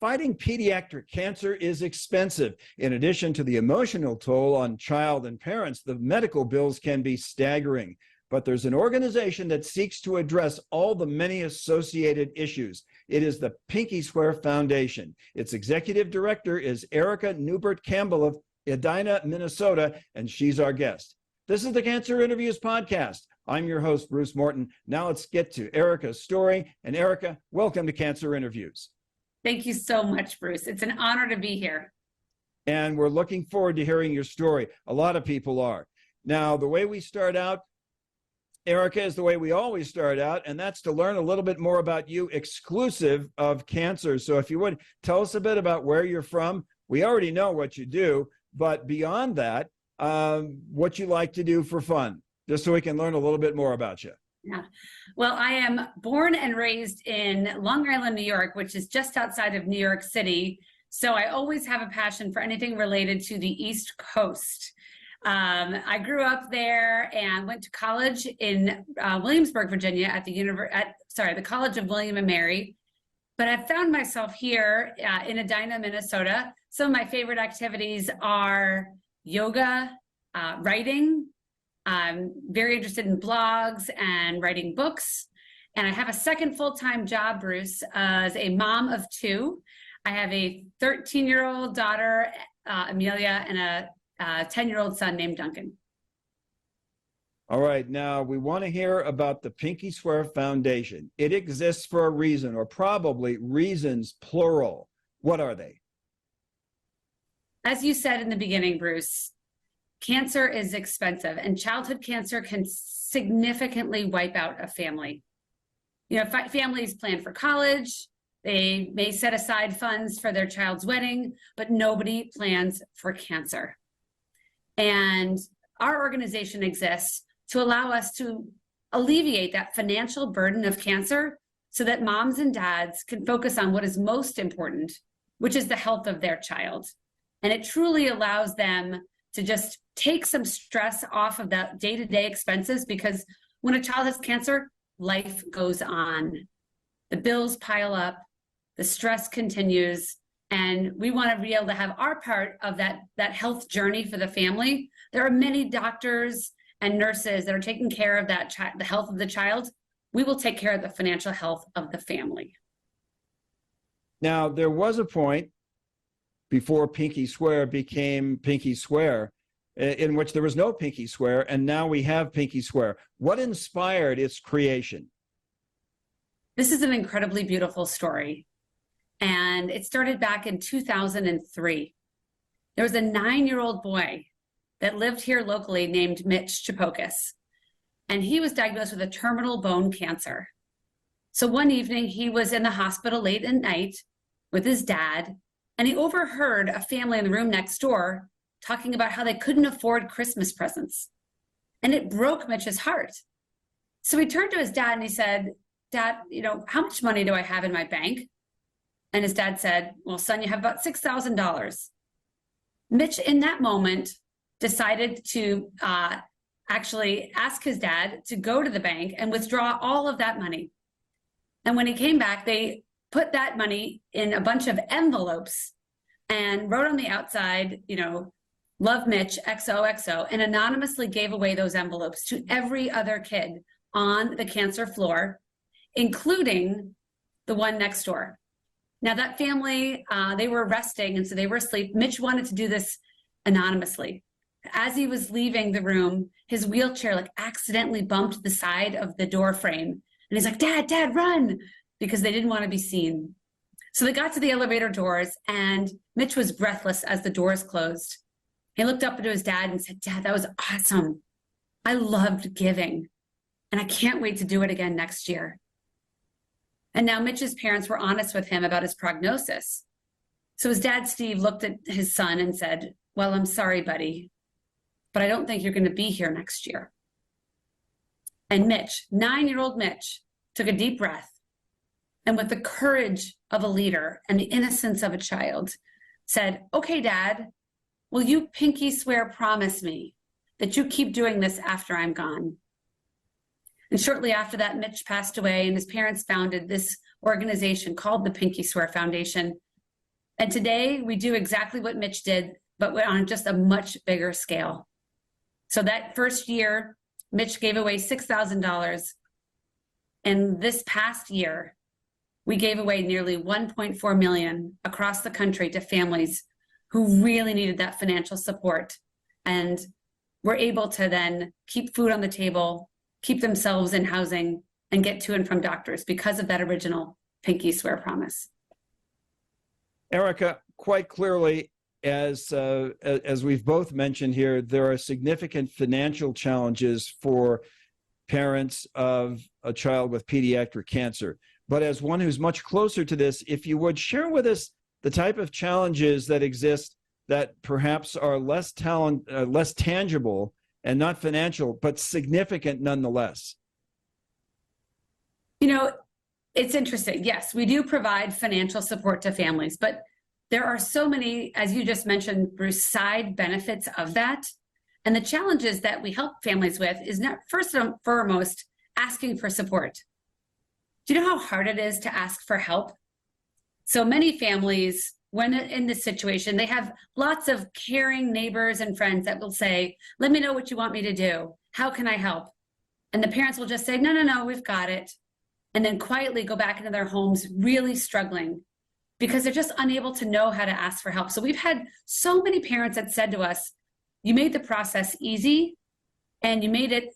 Fighting pediatric cancer is expensive. In addition to the emotional toll on child and parents, the medical bills can be staggering. But there's an organization that seeks to address all the many associated issues. It is the Pinkyswear Foundation. Its executive director is Erica Neubert Campbell of Edina, Minnesota, and she's our guest. This is the Cancer Interviews podcast. I'm your host, Bruce Morton. Now let's get to Erica's story. And Erica, welcome to Cancer Interviews. Thank you so much, Bruce. It's an honor to be here. And we're looking forward to hearing your story. A lot of people are. Now, the way we start out, Erica, is the way we always start out, and that's to learn a little bit more about you exclusive of cancer. So if you would, tell us a bit about where you're from. We already know what you do, but beyond that, what you like to do for fun, just so we can learn a little bit more about you. Yeah. Well, I am born and raised in Long Island, New York, which is just outside of New York City. So I always have a passion for anything related to the East Coast. I grew up there and went to college in Williamsburg, Virginia at the College of William and Mary. But I found myself here in Edina, Minnesota. Some of my favorite activities are yoga, writing. I'm very interested in blogs and writing books. And I have a second full-time job, Bruce, as a mom of two. I have a 13-year-old daughter, Amelia, and a 10-year-old son named Duncan. All right. Now, we want to hear about the Pinkyswear Foundation. It exists for a reason, or probably reasons, plural. What are they? As you said in the beginning, Bruce, cancer is expensive, and childhood cancer can significantly wipe out a family. You know, families plan for college, they may set aside funds for their child's wedding, but nobody plans for cancer. And our organization exists to allow us to alleviate that financial burden of cancer so that moms and dads can focus on what is most important, which is the health of their child. And it truly allows them to just take some stress off of that day-to-day expenses, because when a child has cancer, life goes on. The bills pile up, the stress continues, and we want to be able to have our part of that health journey for the family. There are many doctors and nurses that are taking care of the health of the child. We will take care of the financial health of the family. Now, there was a point before Pinkyswear became Pinkyswear, in which there was no Pinkyswear, and now we have Pinkyswear. What inspired its creation? This is an incredibly beautiful story, and it started back in 2003. There was a 9-year-old boy that lived here locally named Mitch Chepokas, and he was diagnosed with a terminal bone cancer. So one evening, he was in the hospital late at night with his dad, and he overheard a family in the room next door talking about how they couldn't afford Christmas presents. And it broke Mitch's heart. So he turned to his dad and he said, "Dad, how much money do I have in my bank?" And his dad said, "Well, son, you have about $6,000. Mitch, in that moment, decided to actually ask his dad to go to the bank and withdraw all of that money. And when he came back, they put that money in a bunch of envelopes and wrote on the outside, "Love Mitch, XOXO," and anonymously gave away those envelopes to every other kid on the cancer floor, including the one next door. Now that family, they were resting, and so they were asleep. Mitch wanted to do this anonymously. As he was leaving the room, his wheelchair accidentally bumped the side of the door frame. And he's like, Dad, run, because they didn't want to be seen. So they got to the elevator doors, and Mitch was breathless as the doors closed. He looked up to his dad and said, "Dad, that was awesome. I loved giving, and I can't wait to do it again next year." And now Mitch's parents were honest with him about his prognosis. So his dad, Steve, looked at his son and said, "Well, I'm sorry, buddy, but I don't think you're going to be here next year." And Mitch, 9-year-old Mitch, took a deep breath, and with the courage of a leader and the innocence of a child, said, "Okay, Dad, will you Pinkyswear promise me that you keep doing this after I'm gone?" And shortly after that, Mitch passed away, and his parents founded this organization called the Pinkyswear Foundation And today we do exactly what Mitch did, but we're on just a much bigger scale. So that first year, Mitch gave away $6,000. And this past year, we gave away nearly 1.4 million across the country to families who really needed that financial support. And were able to then keep food on the table, keep themselves in housing, and get to and from doctors because of that original Pinkyswear promise. Erica, quite clearly, as we've both mentioned here, there are significant financial challenges for parents of a child with pediatric cancer. But as one who's much closer to this, if you would share with us the type of challenges that exist that perhaps are less tangible and not financial, but significant nonetheless. You know, it's interesting. Yes, we do provide financial support to families, but there are so many, as you just mentioned, Bruce, side benefits of that. And the challenges that we help families with is not, first and foremost, asking for support. Do you know how hard it is to ask for help? So many families, when in this situation, they have lots of caring neighbors and friends that will say, let me know what you want me to do. How can I help? And the parents will just say, no, we've got it. And then quietly go back into their homes, really struggling because they're just unable to know how to ask for help. So we've had so many parents that said to us, you made the process easy and you made it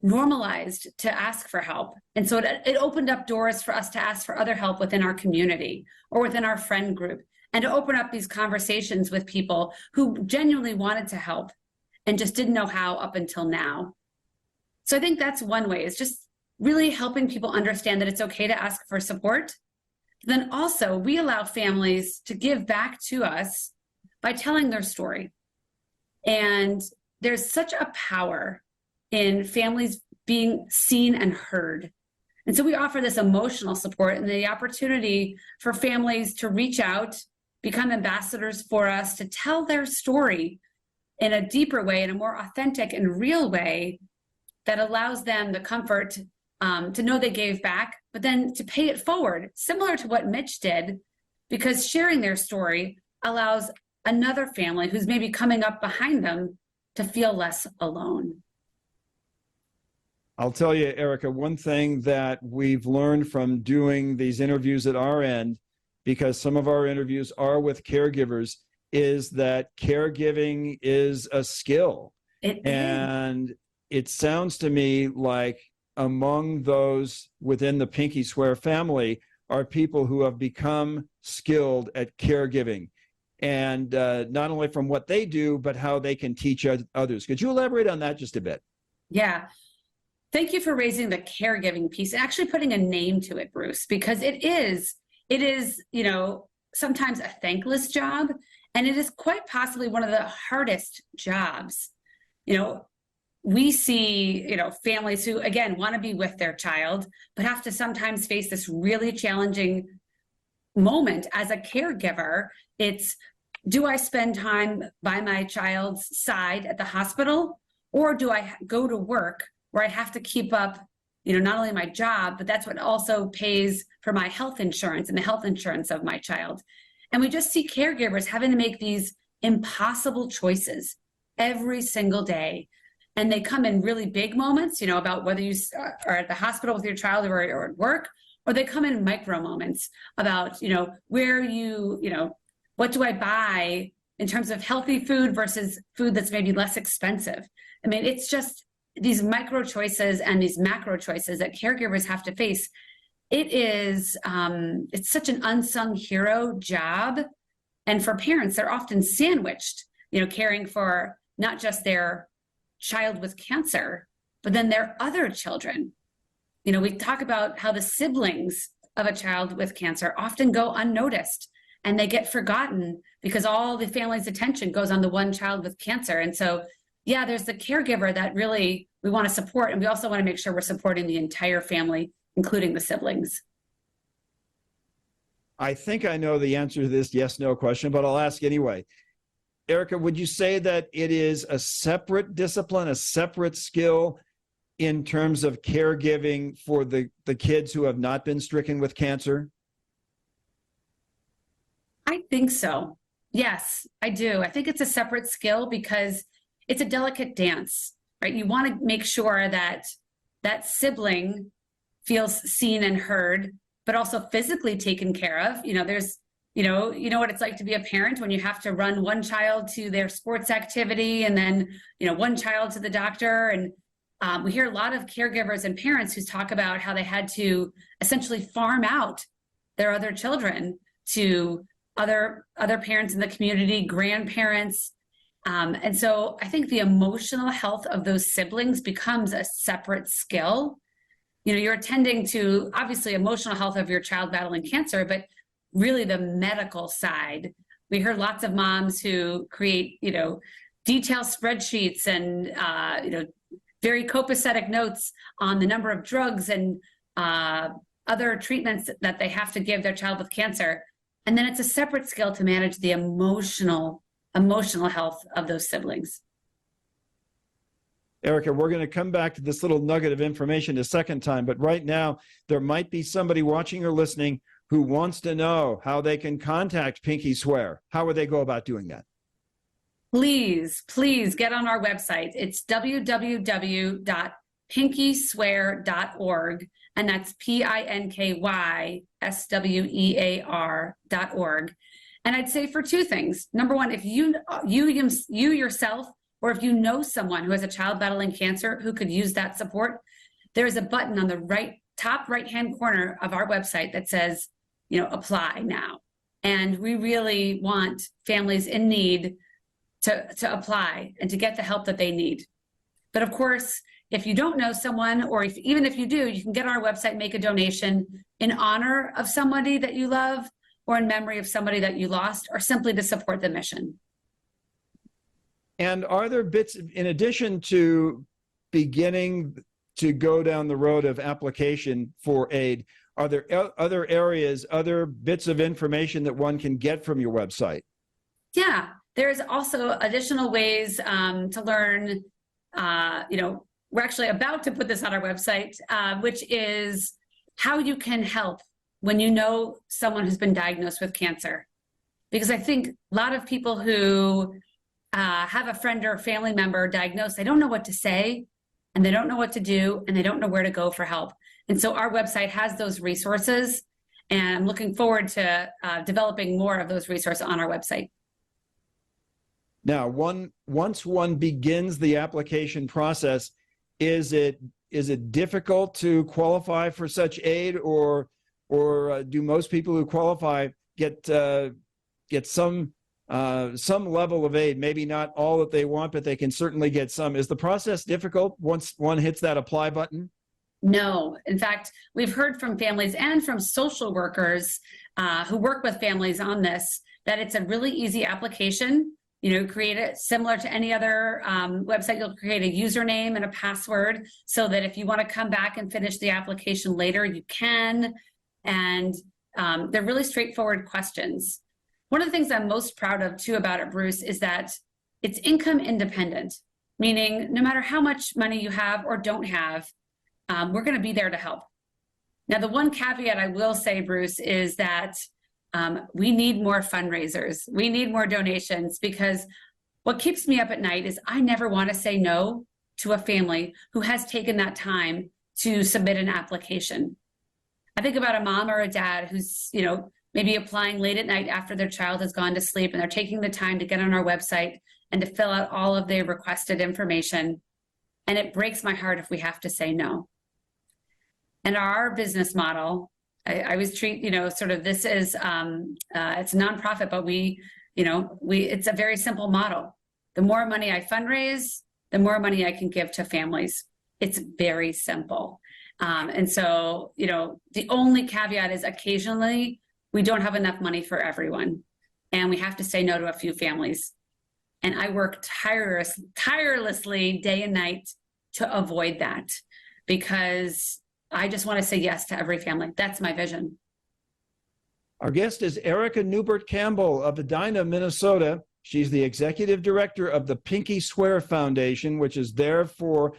normalized to ask for help. And so it opened up doors for us to ask for other help within our community or within our friend group, and to open up these conversations with people who genuinely wanted to help and just didn't know how up until now. So I think that's one way, is just really helping people understand that it's okay to ask for support. Then also we allow families to give back to us by telling their story. And there's such a power in families being seen and heard. And so we offer this emotional support and the opportunity for families to reach out, become ambassadors for us, to tell their story in a deeper way, in a more authentic and real way that allows them the comfort to know they gave back, but then to pay it forward, similar to what Mitch did, because sharing their story allows another family who's maybe coming up behind them to feel less alone. I'll tell you, Erica, one thing that we've learned from doing these interviews at our end, because some of our interviews are with caregivers, is that caregiving is a skill. And it sounds to me like among those within the Pinkyswear family are people who have become skilled at caregiving, and not only from what they do, but how they can teach others. Could you elaborate on that just a bit? Yeah. Thank you for raising the caregiving piece, actually putting a name to it, Bruce, because it is, you know, sometimes a thankless job, and it is quite possibly one of the hardest jobs. You know, we see, you know, families who, again, want to be with their child, but have to sometimes face this really challenging moment as a caregiver. It's, do I spend time by my child's side at the hospital, or do I go to work where I have to keep up, you know, not only my job, but that's what also pays for my health insurance and the health insurance of my child. And we just see caregivers having to make these impossible choices every single day. And they come in really big moments, you know, about whether you are at the hospital with your child or at work, or they come in micro moments about, you know, where you know, what do I buy in terms of healthy food versus food that's maybe less expensive? I mean, it's just these micro choices and these macro choices that caregivers have to face. It is, it's such an unsung hero job. And for parents, they're often sandwiched, you know, caring for not just their child with cancer, but then their other children. You know, we talk about how the siblings of a child with cancer often go unnoticed and they get forgotten because all the family's attention goes on the one child with cancer. And so, yeah, there's the caregiver that really we want to support. And we also want to make sure we're supporting the entire family, including the siblings. I think I know the answer to this yes/no question, but I'll ask anyway. Erica, would you say that it is a separate discipline, a separate skill in terms of caregiving for the kids who have not been stricken with cancer? I think so. Yes, I do. I think it's a separate skill because it's a delicate dance, right? You want to make sure that that sibling feels seen and heard, but also physically taken care of. There's, you know what it's like to be a parent when you have to run one child to their sports activity and then, one child to the doctor. And we hear a lot of caregivers and parents who talk about how they had to essentially farm out their other children to other parents in the community, grandparents. And so I think the emotional health of those siblings becomes a separate skill. You're attending to obviously emotional health of your child battling cancer, but really the medical side. We heard lots of moms who create, detailed spreadsheets and, very copacetic notes on the number of drugs and other treatments that they have to give their child with cancer. And then it's a separate skill to manage the emotional health of those siblings. Erica, we're going to come back to this little nugget of information a second time, but right now there might be somebody watching or listening who wants to know how they can contact Pinkyswear. How would they go about doing that? Please get on our website. It's www.pinkyswear.org, and that's PINKYSWEAR.org. And I'd say for two things. Number one, if you yourself, or if you know someone who has a child battling cancer who could use that support, there's a button on the top right-hand corner of our website that says, apply now. And we really want families in need to apply and to get the help that they need. But of course, if you don't know someone, or even if you do, you can get on our website, make a donation in honor of somebody that you love, or in memory of somebody that you lost, or simply to support the mission. And are there bits, in addition to beginning to go down the road of application for aid, are there other areas, other bits of information that one can get from your website? Yeah, there's also additional ways to learn. We're actually about to put this on our website, which is how you can help when you know someone who's been diagnosed with cancer. Because I think a lot of people who have a friend or a family member diagnosed, they don't know what to say, and they don't know what to do, and they don't know where to go for help. And so our website has those resources, and I'm looking forward to developing more of those resources on our website. Now, once one begins the application process, is it difficult to qualify for such aid, or do most people who qualify get some level of aid? Maybe not all that they want, but they can certainly get some. Is the process difficult once one hits that apply button? No. In fact, we've heard from families and from social workers who work with families on this, that it's a really easy application. Create it similar to any other website. You'll create a username and a password so that if you want to come back and finish the application later, you can. And they're really straightforward questions. One of the things I'm most proud of too about it, Bruce, is that it's income independent, meaning no matter how much money you have or don't have, we're going to be there to help. Now, the one caveat I will say, Bruce, is that we need more fundraisers. We need more donations, because what keeps me up at night is I never want to say no to a family who has taken that time to submit an application. I think about a mom or a dad who's, maybe applying late at night after their child has gone to sleep, and they're taking the time to get on our website and to fill out all of the requested information. And it breaks my heart if we have to say no. And our business model, I always treat, this is, it's a nonprofit, but it's a very simple model. The more money I fundraise, the more money I can give to families. It's very simple. And so, the only caveat is occasionally we don't have enough money for everyone, and we have to say no to a few families. And I work tirelessly day and night to avoid that, because I just want to say yes to every family. That's my vision. Our guest is Erica Neubert Campbell of Edina, Minnesota. She's the executive director of the Pinkyswear Foundation, which is there for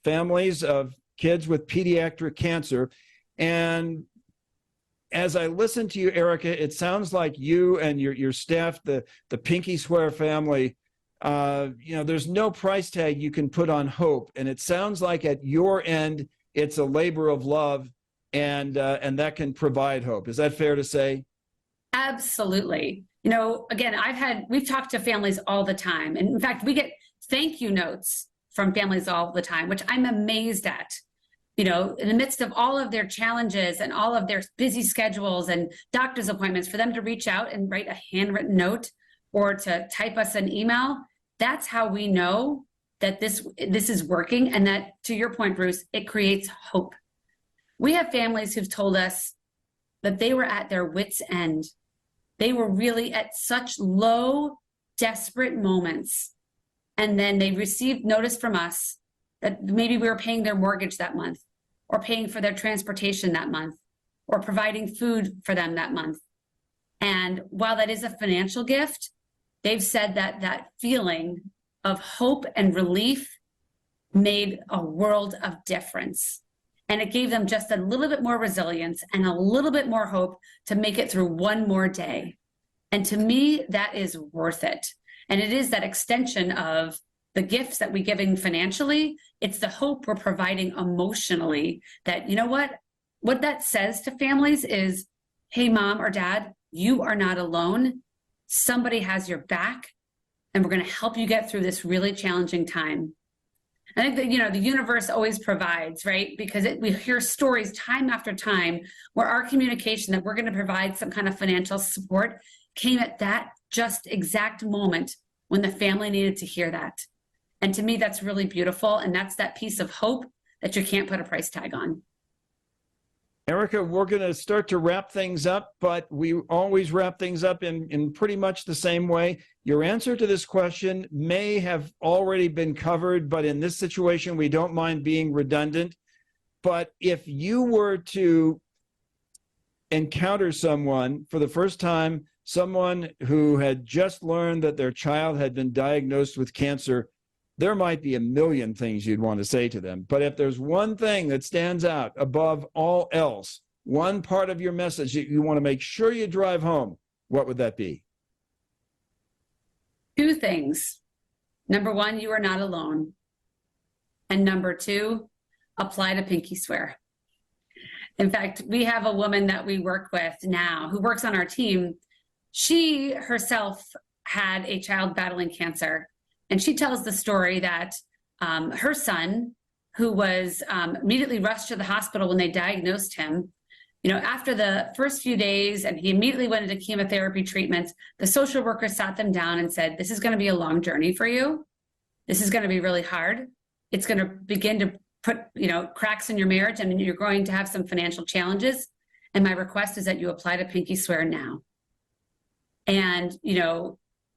families of kids with pediatric cancer. And as I listen to you, Erica, it sounds like you and your staff, the Pinkyswear family, there's no price tag you can put on hope. And it sounds like at your end, it's a labor of love, and that can provide hope. Is that fair to say? Absolutely. Again, we've talked to families all the time. And in fact, we get thank you notes from families all the time, which I'm amazed at. In the midst of all of their challenges and all of their busy schedules and doctor's appointments, for them to reach out and write a handwritten note or to type us an email, that's how we know that this is working. And that, to your point, Bruce, it creates hope. We have families who've told us that they were at their wits' end. They were really at such low, desperate moments. And then they received notice from us that maybe we were paying their mortgage that month, or paying for their transportation that month, or providing food for them that month. And while that is a financial gift, they've said that that feeling of hope and relief made a world of difference. And it gave them just a little bit more resilience and a little bit more hope to make it through one more day. And to me, that is worth it. And it is that extension of the gifts that we're giving financially. It's the hope we're providing emotionally, that, what that says to families is, hey, mom or dad, you are not alone. Somebody has your back, and we're going to help you get through this really challenging time. I think that, the universe always provides, right? Because we hear stories time after time where our communication that we're going to provide some kind of financial support came at that just exact moment when the family needed to hear that. And to me, that's really beautiful. And that's that piece of hope that you can't put a price tag on. Erica, we're going to start to wrap things up, but we always wrap things up in pretty much the same way. Your answer to this question may have already been covered, but in this situation, we don't mind being redundant. But if you were to encounter someone for the first time, someone who had just learned that their child had been diagnosed with cancer, there might be a million things you'd want to say to them. But if there's one thing that stands out above all else, one part of your message that you want to make sure you drive home, what would that be? Two things. Number one, you are not alone. And number two, apply to Pinkyswear. In fact, we have a woman that we work with now who works on our team. She herself had a child battling cancer. And she tells the story that her son, who was immediately rushed to the hospital when they diagnosed him, after the first few days, and he immediately went into chemotherapy treatments, the social worker sat them down and said, this is going to be a long journey for you. This is going to be really hard. It's going to begin to put, cracks in your marriage, and you're going to have some financial challenges. And my request is that you apply to Pinkyswear now. And,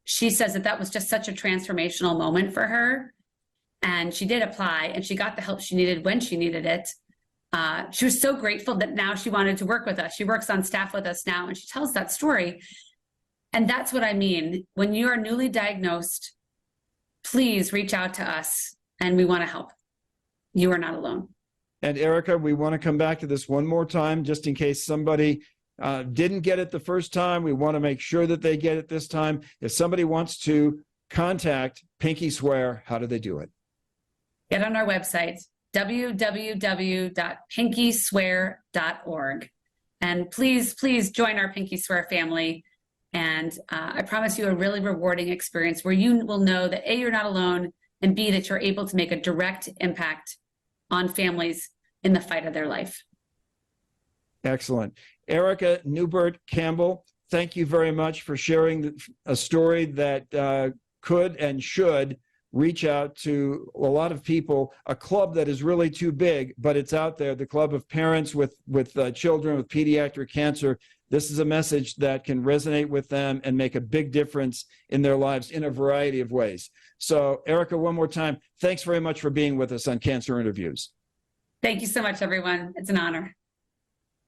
she says that was just such a transformational moment for her. And she did apply, and she got the help she needed when she needed it. She was so grateful that now she wanted to work with us. She works on staff with us now, and she tells that story. And that's what I mean. When you are newly diagnosed, please reach out to us, and we want to help. You are not alone. And Erica, we want to come back to this one more time, just in case somebody didn't get it the first time. We want to make sure that they get it this time. If somebody wants to contact Pinkyswear, how do they do it? Get on our website, www.pinkyswear.org. And please join our Pinkyswear family. And I promise you a really rewarding experience where you will know that A, you're not alone, and B, that you're able to make a direct impact on families in the fight of their life. Excellent. Erica Neubert Campbell, thank you very much for sharing a story that could and should reach out to a lot of people, a club that is really too big, but it's out there, the club of parents with children with pediatric cancer. This is a message that can resonate with them and make a big difference in their lives in a variety of ways. So, Erica, one more time, thanks very much for being with us on Cancer Interviews. Thank you so much, everyone. It's an honor.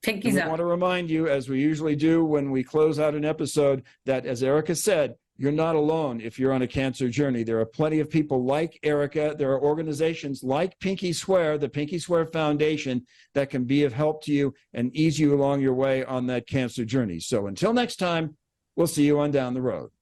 Pinky's up. I want to remind you, as we usually do when we close out an episode, that, as Erica said, you're not alone if you're on a cancer journey. There are plenty of people like Erica. There are organizations like Pinkyswear, the Pinkyswear Foundation, that can be of help to you and ease you along your way on that cancer journey. So until next time, we'll see you on down the road.